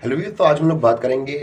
Hello जी, तो आज हम लोग बात करेंगे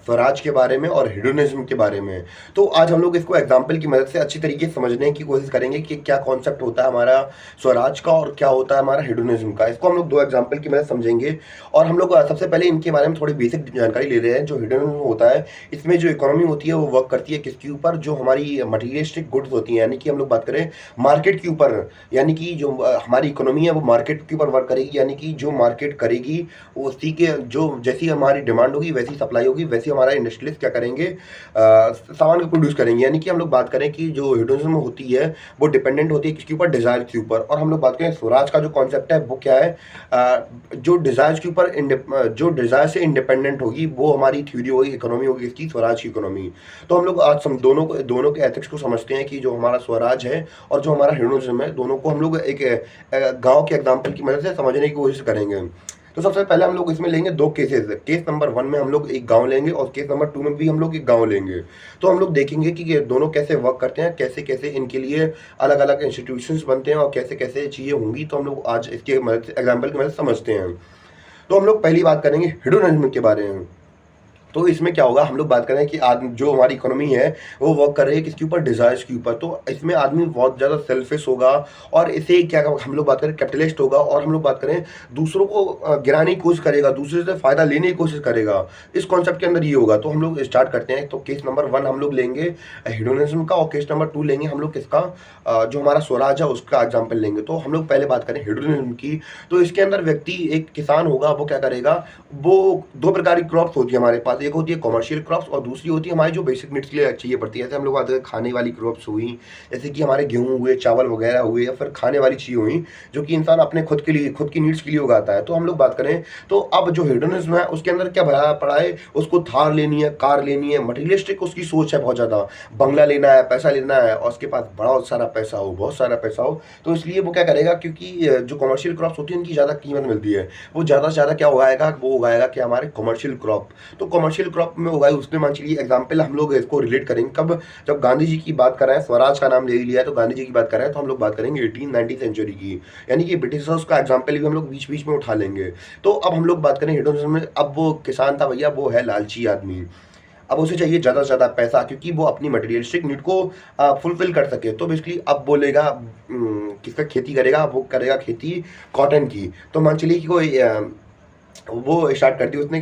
स्वराज के बारे में और हेडोनिज्म के बारे में। तो आज हम लोग इसको एग्जाम्पल की मदद से अच्छी तरीके से समझने की कोशिश करेंगे कि क्या कॉन्सेप्ट होता है हमारा स्वराज का और क्या होता है हमारा हेडोनिज्म का। इसको हम लोग दो एग्जाम्पल की मदद से समझेंगे। और हम लोग सबसे पहले इनके बारे में थोड़ी बेसिक जानकारी ले रहे हैं। जो हेडोनिज्म होता है, इसमें जो इकोनॉमी होती है वो वर्क करती है किसके ऊपर, जो हमारी मटीरियलिस्टिक गुड्स होती हैं, यानी कि हम लोग बात करें मार्केट के ऊपर। यानी कि जो हमारी इकोनॉमी है वो मार्केट के ऊपर वर्क करेगी, यानी कि जो मार्केट करेगी उसी के जो जैसी हमारी डिमांड होगी वैसी सप्लाई होगी, वैसी हमारा इंडस्ट्रियलिस्ट क्या करेंगे, सामान को प्रोड्यूस करेंगे। यानी कि हम लोग बात करें कि जो हेडोनिज्म होती है वो डिपेंडेंट होती है किसके ऊपर, डिजायर के ऊपर। और हम लोग बात करें स्वराज का जो कॉन्सेप्ट है वो क्या है, जो डिजायर के ऊपर जो डिजायर से इंडिपेंडेंट होगी वो हमारी थ्योरी होगी, इकोनॉमी होगी इसकी, स्वराज की इकोनॉमी। तो हम लोग आज दोनों के एथिक्स को समझते हैं कि जो हमारा स्वराज है और जो हमारा हेडोनिज्म है, दोनों को हम लोग एक गांव के एग्जाम्पल की मदद से समझने की कोशिश करेंगे। तो सबसे पहले हम लोग इसमें लेंगे दो केसेस। केस नंबर 1 में हम लोग एक गांव लेंगे और केस नंबर 2 में भी हम लोग एक गांव लेंगे। तो हम लोग देखेंगे कि ये दोनों कैसे वर्क करते हैं, कैसे कैसे इनके लिए अलग अलग इंस्टीट्यूशंस बनते हैं और कैसे कैसे चीज़ें होंगी। तो हम लोग आज इसके मदद एग्जाम्पल की मदद से समझते हैं। तो हम लोग पहली बात करेंगे हेडोनिज्म के बारे में। तो इसमें क्या होगा, हम लोग बात करें कि आदमी जो हमारी इकोनॉमी है वो वर्क कर रही है किसके ऊपर, डिजायर्स के ऊपर। तो इसमें आदमी बहुत ज़्यादा सेल्फिश होगा और इसे क्या, हम लोग बात करें कैपिटलिस्ट होगा। और हम लोग बात करें दूसरों को गिराने की कोशिश करेगा, दूसरे से फायदा लेने की कोशिश करेगा। इस कॉन्सेप्ट के अंदर ये होगा। तो हम लोग स्टार्ट करते हैं। तो केस नंबर 1 हम लोग लेंगे हेडोनिज्म का और केस नंबर 2 लेंगे हम लोग किसका, जो हमारा स्वराज है उसका एग्जाम्पल लेंगे। तो हम लोग पहले बात करें हेडोनिज्म की। तो इसके अंदर व्यक्ति एक किसान होगा, वो क्या करेगा, वो दो प्रकार की क्रॉप्स होती है हमारे पास। एक होती है कमर्शियल क्रॉप्स और दूसरी होती है हमारी जो बेसिक नीड्स के लिए चाहिए पड़ती है। जैसे हम लोग बात करें खाने वाली क्रॉप्स हुई, जैसे कि हमारे गेहूं हुए, चावल वगैरह हुए, या फिर खाने वाली चीज़ हुई जो कि इंसान अपने खुद के लिए, खुद की नीड्स के लिए उगाता है। तो हम लोग बात करें तो अब जो हेडोनिज्म है उसके अंदर क्या भरा पड़ा है, उसको थार लेनी है, कार लेनी है, मटीरियलिस्टिक उसकी सोच है बहुत ज़्यादा। बंगला लेना है, पैसा लेना है और उसके पास बहुत सारा पैसा हो, बहुत सारा पैसा हो। तो इसलिए वो क्या करेगा, क्योंकि जो कमर्शियल क्रॉप्स होती है उनकी ज़्यादा कीमत मिलती है, वो ज़्यादा से ज़्यादा क्या उगाएगा, वो उगाएगा कि हमारे कमर्शियल क्रॉप। तो कमर्शियल क्रॉप में उगाई उसने, मान चलिए एग्जाम्पल हम लोग इसको रिलेट करेंगे कब, जब गांधी जी की बात कर रहे हैं, स्वराज का नाम ले लिया है तो गांधी जी की बात कर रहे हैं, तो हम लोग बात करेंगे 1890 सेंचुरी की। यानी कि ब्रिटिशर्स का एग्जाम्पल भी हम लोग बीच बीच में उठा लेंगे। तो अब हम लोग बात करें हेडोनिज्म में। अब वो किसान था भैया, वो है लालची आदमी। अब उसे चाहिए ज़्यादा से ज़्यादा पैसा क्योंकि वो अपनी मटेरियलिस्टिक नीड को फुलफिल कर सके। तो बेसिकली अब बोलेगा किसका खेती करेगा, वो करेगा खेती कॉटन की। तो मान चलिए कि कोई वो स्टार्ट कर दी उसने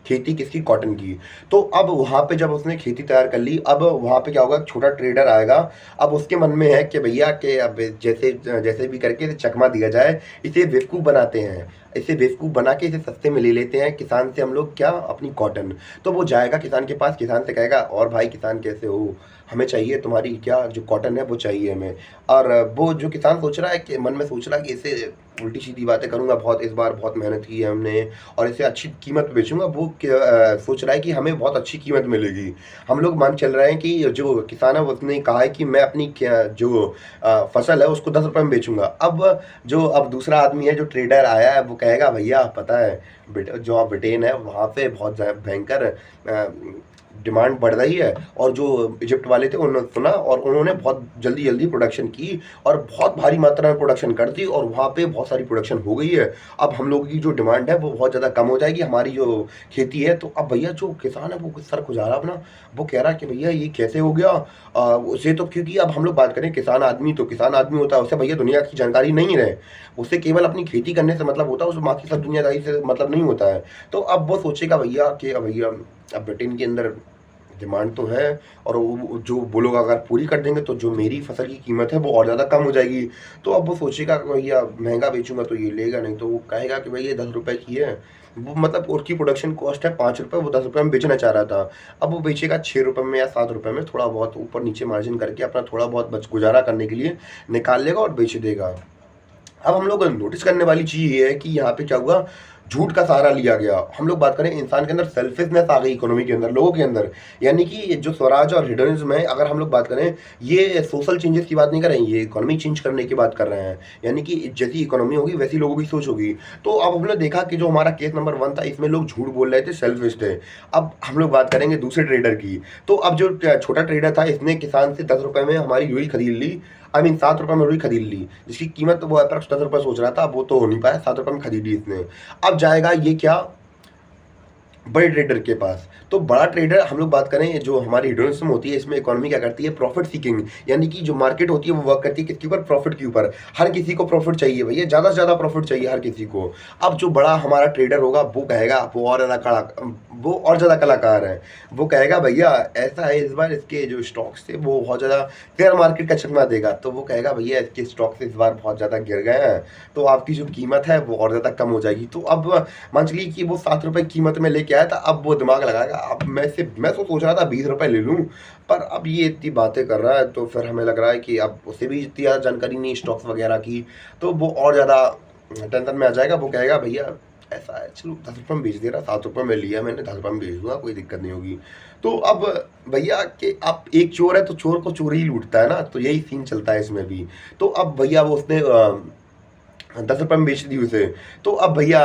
खेती किसकी, कॉटन की। तो अब वहाँ पे जब उसने खेती तैयार कर ली, अब वहाँ पे क्या होगा, छोटा ट्रेडर आएगा। अब उसके मन में है कि भैया कि अब जैसे जैसे भी करके इसे चकमा दिया जाए, इसे बेवकूफ़ बनाते हैं, इसे बेवकूफ़ बना के इसे सस्ते में ले लेते हैं किसान से हम लोग क्या, अपनी कॉटन। तो वो जाएगा किसान के पास, किसान से कहेगा और भाई किसान कैसे हो, हमें चाहिए तुम्हारी क्या जो कॉटन है वो चाहिए हमें। और वो जो किसान सोच रहा है कि मन में सोच रहा है कि इसे उल्टी सीधी बातें करूंगा, बहुत इस बार बहुत मेहनत की है हमने और इसे अच्छी कीमत पे बेचूंगा, वो सोच रहा है कि हमें बहुत अच्छी कीमत मिलेगी। हम लोग मान चल रहे हैं कि जो किसान है उसने कहा है कि मैं अपनी जो फसल है उसको 10 रुपये में बेचूंगा। अब दूसरा आदमी है जो ट्रेडर आया है, वो कहेगा भैया पता है जो ब्रिटेन है वहाँ पे बहुत भयंकर डिमांड बढ़ रही है। और जो इजिप्ट वाले थे उन्होंने सुना और उन्होंने बहुत जल्दी जल्दी प्रोडक्शन की और बहुत भारी मात्रा में प्रोडक्शन कर दी और वहाँ पे बहुत सारी प्रोडक्शन हो गई है। अब हम लोगों की जो डिमांड है वो बहुत ज़्यादा कम हो जाएगी, हमारी जो खेती है। तो अब भैया जो किसान है वो सर खुजा रहा अपना, वो कह रहा कि भैया ये कैसे हो गया। उसे तो, क्योंकि अब हम लोग बात करें किसान आदमी, तो किसान आदमी होता है उसे भैया दुनिया की जानकारी नहीं रहे, उसे केवल अपनी खेती करने से मतलब होता है, उसे बाकी सब दुनियादारी से मतलब नहीं होता है। तो अब वो सोचेगा भैया कि भैया अब ब्रिटेन के अंदर डिमांड तो है और वो जो वो लोग अगर पूरी कर देंगे तो जो मेरी फसल की कीमत है वो और ज़्यादा कम हो जाएगी। तो अब वो सोचेगा कि भैया महंगा बेचूंगा तो ये लेगा नहीं, तो वो कहेगा कि भैया 10 रुपये की है। वो मतलब उसकी प्रोडक्शन कॉस्ट है 5 रुपये, वो 10 रुपये में बेचना चाह रहा था। अब वो बेचेगा 6 रुपये में या 7 रुपये में, थोड़ा बहुत ऊपर नीचे मार्जिन करके अपना थोड़ा बहुत बच गुजारा करने के लिए निकाल लेगा और बेच देगा। अब हम लोग नोटिस करने वाली चीज़ ये है कि यहाँ पे क्या हुआ, झूठ का सहारा लिया गया। हम लोग बात करें इंसान के अंदर सेल्फिशनेस आ गई, इकोनॉमी के अंदर, लोगों के अंदर। यानी कि जो स्वराज और हिडनिज्म है, अगर हम लोग बात करें, ये सोशल चेंजेस की बात नहीं कर रहे हैं, ये इकोनॉमी चेंज करने की बात कर रहे हैं। यानी कि जैसी इकोनॉमी होगी वैसी लोगों की सोच होगी। तो अब हमने देखा कि जो हमारा केस नंबर 1 था इसमें लोग झूठ बोल रहे थे, सेल्फिश थे। अब हम लोग बात करेंगे दूसरे ट्रेडर की। तो अब जो छोटा ट्रेडर था इसने किसान से 10 रुपये में हमारी रुई खरीद ली, आई मीन 7 रुपये में रुई खरीद ली, जिसकी कीमत तो वो अप्रॉक्स 10 रुपये सोच रहा था, अब वो तो हो नहीं पाया, 7 रुपये में खरीदी इसने। अब जाएगा ये क्या, बड़े ट्रेडर के पास। तो बड़ा ट्रेडर हम लोग बात करें जो हमारी हिडन होती है इसमें इकोनॉमी क्या करती है प्रॉफिट सीकिंग, यानी कि जो मार्केट होती है वो वर्क करती है किसके ऊपर प्रॉफिट के ऊपर। हर किसी को प्रॉफिट चाहिए भैया, ज़्यादा से ज़्यादा प्रॉफिट चाहिए हर किसी को। अब जो बड़ा हमारा ट्रेडर होगा वो कहेगा वो और ज़्यादा कलाकार है, वो कहेगा भैया ऐसा है इस बार इसके जो स्टॉक्स थे वो बहुत ज़्यादा शेयर मार्केट का चकमा देगा, तो वो कहेगा भैया इसके स्टॉक्स इस बार बहुत ज़्यादा गिर गए हैं तो आपकी जो कीमत है वो और ज़्यादा कम हो जाएगी। तो अब मान चलिए कि वो 7 रुपए कीमत में लेके आया था, अब वो दिमाग लगाएगा अब मैं तो सोच रहा था 20 रुपए ले लूँ, पर अब ये इतनी बातें कर रहा है तो फिर हमें लग रहा है कि अब उसे भी इतनी ज़्यादा जानकारी नहीं स्टॉक्स वगैरह की, तो वो और ज़्यादा टेंशन में आ जाएगा। वो कहेगा भैया ऐसा है चलो 10 रुपये में बेच दे रहा, 7 रुपये में लिया मैंने, 10 रुपये में बेच दूंगा, कोई दिक्कत नहीं होगी। तो अब भैया कि आप एक चोर है तो चोर को चोर ही लूटता है ना, तो यही सीन चलता है इसमें भी। तो अब भैया वो उसने 10 रुपये में बेच दी उसे। तो अब भैया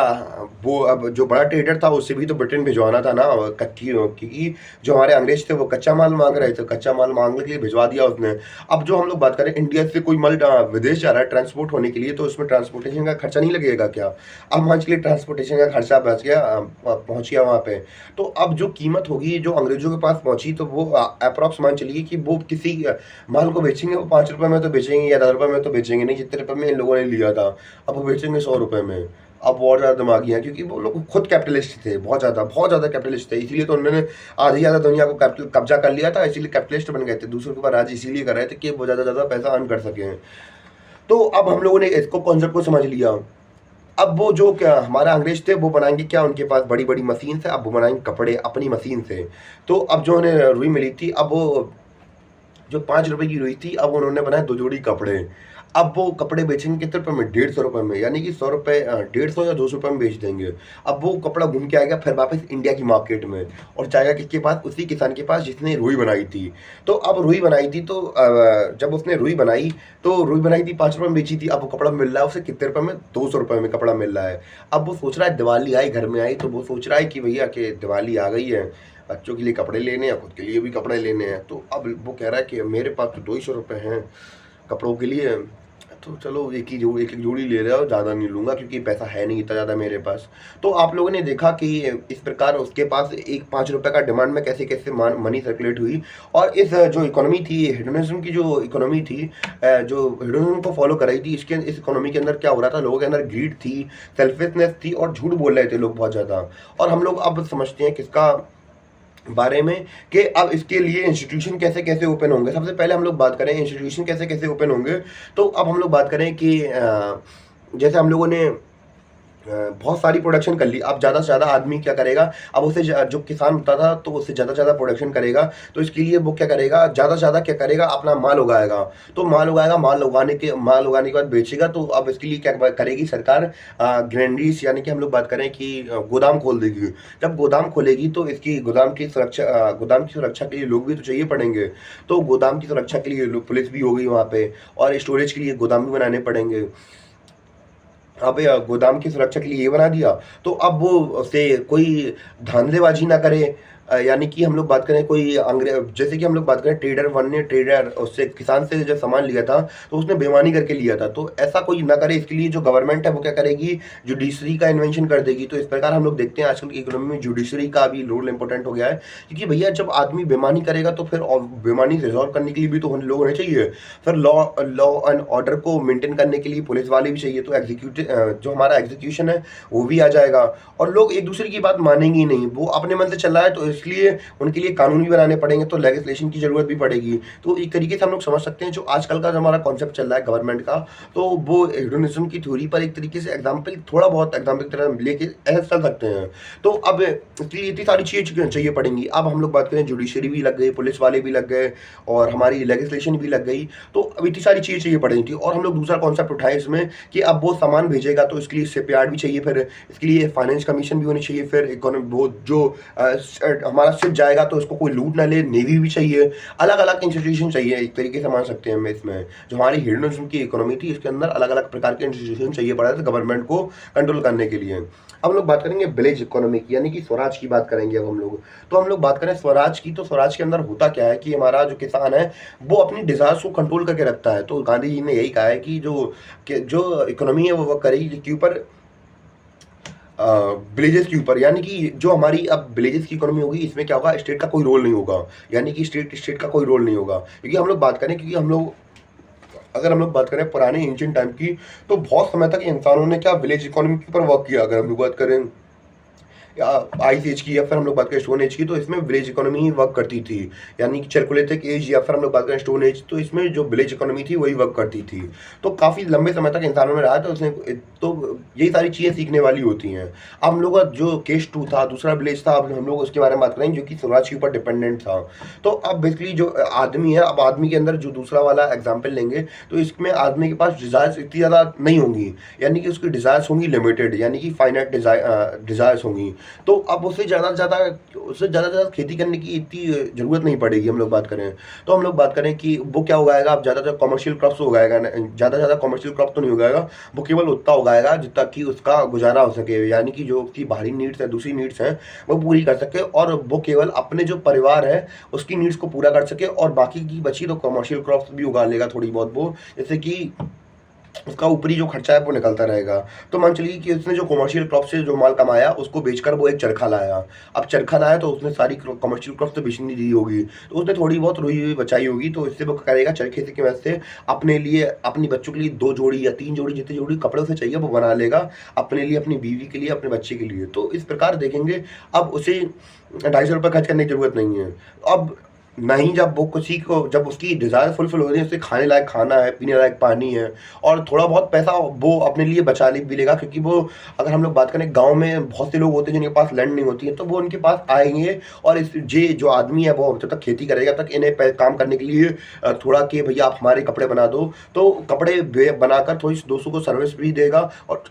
वो अब जो बड़ा ट्रेडर था उसे भी तो ब्रिटेन भिजवाना था ना कच्ची, क्योंकि जो हमारे अंग्रेज थे वो कच्चा माल मांग रहे थे, कच्चा माल मांगने के लिए भिजवा दिया उसने। अब जो हम लोग बात करें इंडिया से कोई माल विदेश जा रहा है ट्रांसपोर्ट होने के लिए, तो उसमें ट्रांसपोर्टेशन का खर्चा नहीं लगेगा क्या? अब मान चलिए ट्रांसपोर्टेशन का खर्चा बच गया, पहुंच गया वहाँ पे, तो अब जो कीमत होगी जो अंग्रेजों के पास पहुंची तो वो अप्रॉक्स मान चलिए कि वो किसी माल को बेचेंगे वो 5 रुपये में तो बेचेंगे या 10 रुपये में तो बेचेंगे नहीं, जितने रुपये में इन लोगों ने लिया था अब वो बेचेंगे 100 रुपये में। अब और ज़्यादा दिमागी हैं क्योंकि वो लोग खुद कैपिटलिस्ट थे, बहुत ज़्यादा कैपिटलिस्ट थे, इसीलिए तो उन्होंने आधी आधा दुनिया को कैपिटल कब्जा कर लिया था, इसीलिए कैपिटलिस्ट बन गए थे, दूसरों के ऊपर राज इसीलिए कर रहे थे कि वो ज़्यादा पैसा अर्न कर सकें। तो अब हम लोगों ने इसको कॉन्सेप्ट को समझ लिया। अब वो जो क्या हमारा अंग्रेज थे वो बनाएंगे क्या, उनके पास बड़ी बड़ी मशीन है, अब वो बनाएंगे कपड़े अपनी मशीन से। तो अब जो उन्हें रुई मिली थी, अब वो जो 5 रुपए की रुई थी अब उन्होंने बनाए 2 जोड़ी कपड़े। अब वो कपड़े बेचेंगे कितने रुपए में? 150 रुपए में, यानी कि 100 रुपए 150 या 200 रुपए में बेच देंगे। अब वो कपड़ा घूम के आएगा फिर वापस इंडिया की मार्केट में और जाएगा किसके पास? उसी किसान के पास जिसने रुई बनाई थी। तो अब रुई बनाई थी तो जब उसने रुई बनाई तो रुई बनाई थी 5 रुपए में बेची थी, अब वो कपड़ा मिल रहा है उसे कितने रुपए में? 200 रुपए में कपड़ा मिल रहा है। अब वो सोच रहा है दिवाली आई घर में आई तो वो सोच रहा है कि भैया कि दिवाली आ गई है, बच्चों के लिए कपड़े लेने हैं, खुद के लिए भी कपड़े लेने हैं। तो अब वो कह रहा है कि मेरे पास तो 200 रुपये हैं कपड़ों के लिए, तो चलो एक एक जोड़ी ले रहा हो, ज़्यादा नहीं लूँगा क्योंकि पैसा है नहीं इतना ज़्यादा मेरे पास। तो आप लोगों ने देखा कि इस प्रकार उसके पास एक 5 रुपये का डिमांड में कैसे कैसे मनी सर्कुलेट हुई। और इस जो इकोनॉमी थी हेडोनिज्म की, जो इकोनॉमी थी जो हेडोनिज्म को फॉलो कराई थी, इस इकोनॉमी के अंदर क्या हो रहा था, लोगों के अंदर ग्रीड थी, सेल्फिशनेस थी और झूठ बोल रहे थे लोग बहुत ज़्यादा। और हम लोग अब समझते हैं किसका बारे में कि अब इसके लिए इंस्टीट्यूशन कैसे कैसे ओपन होंगे। सबसे पहले हम लोग बात करें इंस्टीट्यूशन कैसे कैसे ओपन होंगे, तो अब हम लोग बात करें कि जैसे हम लोगों ने बहुत सारी प्रोडक्शन कर ली, अब ज़्यादा से ज़्यादा आदमी क्या करेगा, अब उसे जो किसान होता था तो उससे ज़्यादा से ज़्यादा प्रोडक्शन करेगा, तो इसके लिए वो क्या करेगा, ज़्यादा से ज़्यादा क्या करेगा, अपना माल उगाएगा। तो माल उगाएगा, माल उगाने के बाद बेचेगा। तो अब इसके लिए क्या करेगी सरकार, ग्रैंडरीज यानी कि हम लोग बात करें कि गोदाम खोल देगी। जब गोदाम खोलेगी तो इसकी गोदाम की सुरक्षा के लिए लोग भी तो चाहिए पड़ेंगे, तो गोदाम की सुरक्षा के लिए पुलिस भी होगी वहाँ पे, और स्टोरेज के लिए गोदाम भी बनाने पड़ेंगे। अब गोदाम की सुरक्षा के लिए ये बना दिया, तो अब वो उसे कोई धांधलेबाजी ना करे, यानी कि हम लोग बात करें कोई जैसे कि हम लोग बात करें ट्रेडर वन ने ट्रेडर उससे किसान से जब सामान लिया था तो उसने बेईमानी करके लिया था, तो ऐसा कोई ना करे। इसके लिए जो गवर्नमेंट है वो क्या करेगी, जुडिशरी का इन्वेंशन कर देगी। तो इस प्रकार हम लोग देखते हैं आजकल की इकोनॉमी में जुडिशरी का भी रोल इंपॉर्टेंट हो गया है, क्योंकि भैया जब आदमी बेईमानी करेगा तो फिर बेईमानी रिजॉल्व करने के लिए भी तो लोग होने चाहिए, फिर लॉ एंड ऑर्डर को मेंटेन करने के लिए पुलिस वाले भी चाहिए। तो जो हमारा एग्जीक्यूशन है वो भी आ जाएगा, और लोग एक दूसरे की बात मानेंगे ही नहीं, वो अपने मन से चल रहा है तो इसलिए उनके लिए कानून भी बनाने पड़ेंगे, तो लेजिस्लेशन की जरूरत भी पड़ेगी। तो एक तरीके से हम लोग समझ सकते हैं जो आजकल का जो हमारा कॉन्सेप्ट चल रहा है गवर्नमेंट का, तो वो हेडोनिज्म की थ्योरी पर एक तरीके से एग्जाम्पल थोड़ा बहुत एग्जाम्पल की तरह लेके ऐसे चल सकते हैं। तो अब इसलिए इतनी सारी चीज़ें चाहिए पड़ेंगी। अब हम लोग बात करें जुडिशरी भी लग गई, पुलिस वाले भी लग गए, और हमारी लेजिस्लेशन भी लग गई, तो अब इतनी सारी चीज़ें चाहिए पड़ेंगी थी। और हम लोग दूसरा कॉन्सेप्ट उठाए इसमें कि अब वो सामान भेजेगा तो इसके लिए शिपयार्ड भी चाहिए, फिर इसके लिए फाइनेंस कमीशन भी होनी चाहिए, फिर इकोनॉमी वो जो हमारा शिप जाएगा तो उसको कोई लूट ना ले, नेवी भी चाहिए, अलग अलग इंस्टीट्यूशन चाहिए। एक तरीके से मान सकते हैं हम इसमें जो हमारी हेडोनिज्म की इकोनॉमी थी इसके अंदर अलग अलग प्रकार के इंस्टीट्यूशन चाहिए पड़ा था गवर्नमेंट को कंट्रोल करने के लिए। अब हम लोग बात करेंगे विलेज इकोनॉमी की, यानी कि स्वराज की बात करेंगे अब हम लोग। तो हम लोग बात करें स्वराज की, तो स्वराज के अंदर होता क्या है कि हमारा जो किसान है वो अपनी डिजायर्स को कंट्रोल करके रखता है। तो गांधी जी ने यही कहा है कि जो इकोनॉमी है वो करेगी के ऊपर विलेजेस के ऊपर, यानी कि जो हमारी अब विलेजेस की इकोनॉमी होगी, इसमें क्या होगा, स्टेट का कोई रोल नहीं होगा, यानी कि स्टेट स्टेट का कोई रोल नहीं होगा। क्योंकि हम लोग बात करें, क्योंकि हम लोग अगर हम लोग बात करें पुराने एंशिएंट टाइम की, तो बहुत समय तक इंसानों ने क्या विलेज इकोनॉमी के ऊपर वर्क किया। अगर हम लोग बात करें या आइस एज की, या फिर हम लोग बात करें स्टोन एज की, तो इसमें विलेज इकोनॉमी ही वर्क करती थी। यानी कि चैल्कोलिथिक एज, या फिर हम लोग बात करें स्टोन एज, तो इसमें जो विलेज इकोनॉमी थी वही वर्क करती थी। तो काफ़ी लंबे समय तक इंसानों में रहा, तो उसने तो यही सारी चीज़ें सीखने वाली होती हैं। अब हम लोग का जो केस टू था, दूसरा विलेज था, अब हम लोग उसके बारे में बात करेंगे, जो कि स्वराज के ऊपर डिपेंडेंट था। तो अब बेसिकली जो आदमी है, अब आदमी के अंदर जो दूसरा वाला एग्जाम्पल लेंगे, तो इसमें आदमी के पास डिज़ायर्स इतनी ज़्यादा नहीं होंगी, यानी कि उसकी डिज़ायर्स होंगी लिमिटेड, यानी कि फाइनाइट डिज़ायर्स होंगी। तो अब उससे ज़्यादा खेती करने की इतनी ज़रूरत नहीं पड़ेगी। हम लोग बात करें, तो हम लोग बात करें कि वो क्या उगाएगा, अब ज़्यादातर कमर्शियल क्रॉप्स उगाएगा, ज़्यादा ज़्यादा कमर्शियल क्रॉप तो नहीं उगाएगा, वो केवल उतना उगाएगा जितना कि उसका गुजारा हो सके, यानी कि जो उसकी बाहरी नीड्स है, दूसरी नीड्स हैं, वो पूरी कर सके, और वो केवल अपने जो परिवार है उसकी नीड्स को पूरा कर सके, और बाकी की बची तो कमर्शियल क्रॉप्स भी उगा लेगा थोड़ी बहुत वो, जैसे कि उसका ऊपरी जो खर्चा है वो निकलता रहेगा। तो मान चलिए कि उसने जो कमर्शियल क्रॉप से जो माल कमाया, उसको बेचकर वो एक चरखा लाया। अब चरखा लाया तो उसने सारी कमर्शियल क्रॉप तो बेचनी नहीं दी होगी, तो उसने थोड़ी बहुत रुई हुई बचाई होगी, तो इससे वो करेगा चरखे से की मदद से अपने लिए, अपनी बच्चों के लिए 2 जोड़ी या 3 जोड़ी, जितनी जोड़ी कपड़े उसे चाहिए वो बना लेगा, अपने लिए, अपनी बीवी के लिए, अपने बच्चे के लिए। तो इस प्रकार देखेंगे, अब उसे ₹250 खर्च करने की ज़रूरत नहीं है। अब नहीं, जब वो किसी को, जब उसकी डिज़ायर फुलफ़िल हो रही है, उसे खाने लायक खाना है, पीने लायक पानी है, और थोड़ा बहुत पैसा वो अपने लिए बचा ले भी लेगा, क्योंकि वो, अगर हम लोग बात करें, गाँव में बहुत से लोग होते हैं जिनके पास लैंड नहीं होती है, तो वो उनके पास आएँगे, और इस जे जो आदमी है वो जब तक खेती करेगा, तब तक इन्हें काम करने के लिए थोड़ा कि भैया आप हमारे कपड़े बना दो, तो कपड़े बनाकर थोड़ी 200 को सर्विस भी देगा, और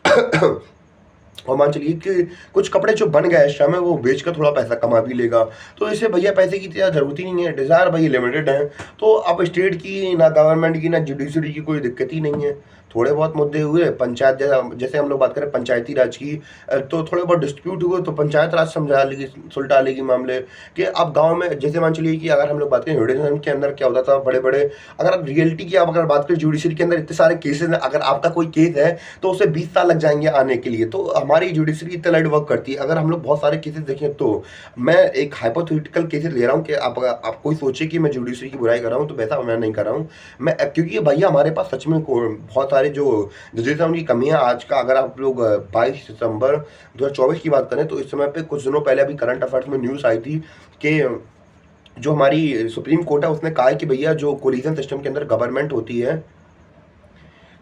और मान चलिए कि कुछ कपड़े जो बन गए एक्स्ट्रा में, वो बेचकर थोड़ा पैसा कमा भी लेगा। तो इससे भैया पैसे की इतनी ज़रूरत ही नहीं है, डिज़ायर भई लिमिटेड है। तो अब स्टेट की ना, गवर्नमेंट की ना, जुडिशरी की कोई दिक्कत ही नहीं है। थोड़े बहुत मुद्दे हुए, पंचायत जैसा, जैसे हम लोग बात करें पंचायती राज की, तो थोड़े बहुत डिस्प्यूट हुए तो पंचायत राज समझा लेगी, सुलझा लेगी मामले। कि अब गाँव में, जैसे मान चलिए कि अगर हम लोग बात करें हिडन के अंदर क्या होता था, बड़े-बड़े, अगर आप रियलिटी की, आप अगर बात करें जुडिशरी के अंदर इतने सारे केसेज़ हैं, अगर आपका कोई केस है तो उसे 20 साल लग जाएँगे आने के लिए। तो हमारी जुडिशरी इतने लाइट वर्क करती है। अगर हम लोग बहुत सारे केसेज़ देखें, तो मैं एक हाइपोथेटिकल केसेज़ ले रहा हूँ कि आप कोई सोचे कि मैं जुडिशरी की बुराई कर रहा हूँ, तो वैसा मैं नहीं कर रहा हूँ। मैं, क्योंकि भैया हमारे पास सच में बहुत सारे जो जजेस हैं उनकी कमी है। आज का अगर आप लोग 22 सितंबर 2024 की बात करें, तो इस समय पे कुछ दिनों पहले अभी करंट अफेयर्स में न्यूज़ आई थी कि जो हमारी सुप्रीम कोर्ट है, उसने कहा है कि भैया जो कोलिजन सिस्टम के अंदर गवर्नमेंट होती है,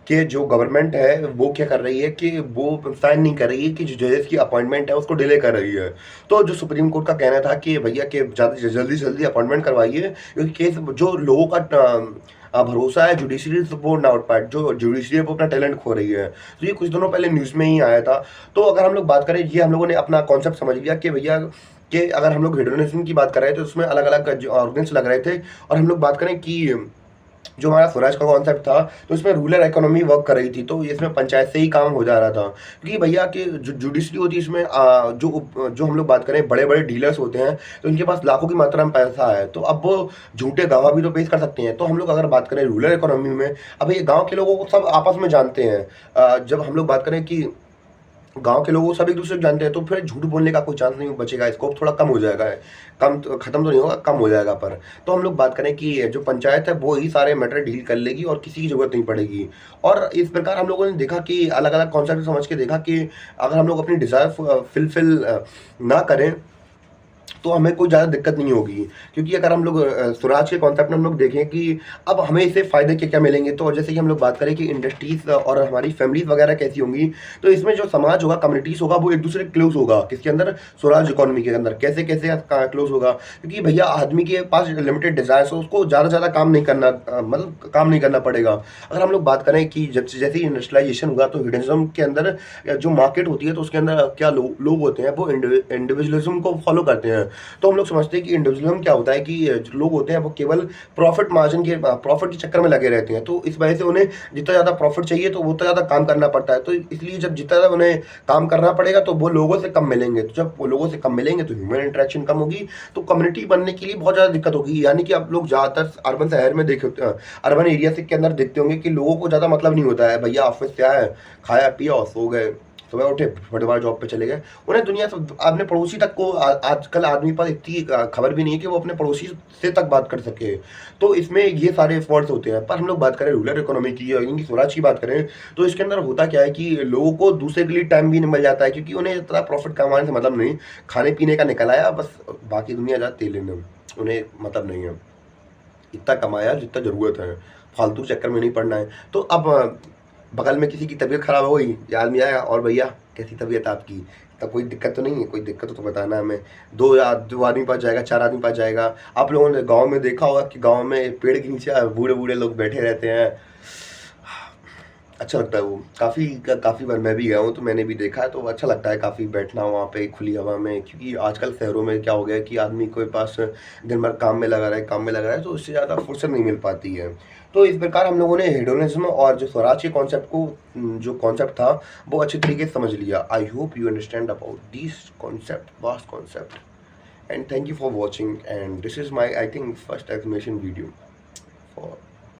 कि जो गवर्नमेंट है वो क्या कर रही है कि वो साइन नहीं कर रही है, कि जो जजेस की अपॉइंटमेंट है उसको डिले कर रही है। तो जो सुप्रीम कोर्ट का कहना था कि भैया कि ज़्यादा जल्दी से जल्दी अपॉइंटमेंट करवाइए, क्योंकि केस जो लोगों का भरोसा है जुडिशरी से वो ना उठ पाए, जो जुडिशरी है वो अपना टैलेंट खो रही है। तो ये कुछ दिनों पहले न्यूज़ में ही आया था। तो अगर हम लोग बात करें, ये हम लोगों ने अपना कॉन्सेप्ट समझ लिया कि भैया कि अगर हम लोग हेडोनिज्म की बात कर रहे थे, तो उसमें अलग-अलग जो ऑर्गन्स लग रहे थे, और हम लोग बात करें कि जो हमारा स्वराज का कॉन्सेप्ट था, तो इसमें रूरल इकोनॉमी वर्क कर रही थी, तो इसमें पंचायत से ही काम हो जा रहा था। क्योंकि भैया कि जो जुडिशरी होती है, इसमें जो हम लोग बात करें, बड़े-बड़े डीलर्स होते हैं, तो इनके पास लाखों की मात्रा में पैसा है, तो अब वो झूठे गवाह भी तो पेश कर सकते हैं। तो हम लोग अगर बात करें रूरल इकोनॉमी में, अब ये गाँव के लोगों को सब आपस में जानते हैं। जब हम लोग बात करें कि गाँव के लोग सब एक-दूसरे को जानते हैं, तो फिर झूठ बोलने का कोई चांस नहीं बचेगा, स्कोप थोड़ा कम हो जाएगा। कम तो खत्म तो नहीं होगा, कम हो जाएगा पर। तो हम लोग बात करें कि जो पंचायत है वो ही सारे मैटर डील कर लेगी, और किसी की ज़रूरत नहीं पड़ेगी। और इस प्रकार हम लोगों ने देखा कि अलग-अलग कॉन्सेप्ट समझ के देखा कि अगर हम लोग अपनी डिज़ायर फुलफ़िल ना करें, तो हमें कोई ज़्यादा दिक्कत नहीं होगी। क्योंकि अगर हम लोग स्वराज के कॉन्सेप्ट में हम लोग देखें कि अब हमें इससे फ़ायदे क्या-क्या मिलेंगे, तो जैसे कि हम लोग बात करें कि इंडस्ट्रीज़ और हमारी फैमिलीज़ वगैरह कैसी होंगी, तो इसमें जो समाज होगा, कम्युनिटीज़ होगा, वो एक-दूसरे के क्लोज़ होगा। किसके अंदर? स्वराज इकोनॉमी के अंदर। कैसे-कैसे क्लोज़ होगा? क्योंकि भैया आदमी के पास लिमिटेड डिज़ायर्स है, उसको ज़्यादा से ज़्यादा काम नहीं करना, मतलब काम नहीं करना पड़ेगा। अगर हम लोग बात करें कि जब जैसे ही इंडस्ट्रियलाइज़ेशन हुआ, तो हिडनिज़्म के अंदर जो मार्केट होती है, तो उसके अंदर क्या लोग होते हैं, वो इंडिविजुअलिज़्म को फ़ॉलो करते हैं। तो हम लोग समझते हैं कि इंडिविजुअलिज्म क्या होता है, कि जो लोग होते हैं वो केवल प्रॉफिट के चक्कर में लगे रहते हैं। तो इस वजह से उन्हें जितना ज़्यादा प्रॉफिट चाहिए, तो उतना ज़्यादा काम करना पड़ता है। तो इसलिए जब जितना ज़्यादा उन्हें काम करना पड़ेगा, तो वो लोगों से कम मिलेंगे। तो जब वो लोगों से कम मिलेंगे, तो ह्यूमन इंटरेक्शन कम होगी, तो कम्युनिटी बनने के लिए बहुत ज़्यादा दिक्कत होगी। यानी कि आप लोग ज़्यादातर अर्बन शहर में अर्बन एरिया से के अंदर देखते होंगे कि लोगों को ज़्यादा मतलब नहीं होता है, भैया ऑफिस से आए, खाया पिया और सो गए। सुबह उठे, फटाफट बार जॉब पे चले गए। उन्हें दुनिया से अपने पड़ोसी तक को आजकल आदमी के पास इतनी खबर भी नहीं है कि वो अपने पड़ोसी से तक बात कर सके। तो इसमें ये सारे एफर्ट्स होते हैं। पर हम लोग बात करें रूरल इकोनॉमी की या इनकी स्वराज की बात करें, तो इसके अंदर होता क्या है कि लोगों को दूसरे के लिए टाइम भी नहीं मिल जाता है, क्योंकि उन्हें इतना प्रॉफिट कमाने से मतलब नहीं, खाने पीने का निकल आया बस, बाकी दुनिया जाती तेल लेने, उन्हें मतलब नहीं है। इतना कमाया जितना ज़रूरत है, फालतू चक्कर में नहीं पड़ना है। तो अब बगल में किसी की तबीयत ख़राब हो गई, ये आदमी आएगा, और भैया कैसी तबीयत आपकी? तब कोई दिक्कत तो नहीं है? कोई दिक्कत हो तो बताना हमें। 2 आदमी पास जाएगा, 4 आदमी पास जाएगा। आप लोगों ने गाँव में देखा होगा कि गाँव में पेड़ के नीचे बूढ़े-बूढ़े लोग बैठे रहते हैं। अच्छा लगता है वो, काफ़ी बार मैं भी गया हूँ, तो मैंने भी देखा है, तो अच्छा लगता है काफ़ी बैठना वहाँ पे खुली हवा में। क्योंकि आजकल शहरों में क्या हो गया है कि आदमी के पास दिन भर काम में लगा रहा है, तो उससे ज़्यादा फुर्सत नहीं मिल पाती है। तो इस प्रकार हम लोगों ने हेडोनिज़्म और जो स्वराज के कॉन्सेप्ट को, जो कॉन्सेप्ट था, वो अच्छे तरीके से समझ लिया। I hope you understand about this concept, vast concept, and thank you for watching, and this is my I think first explanation video for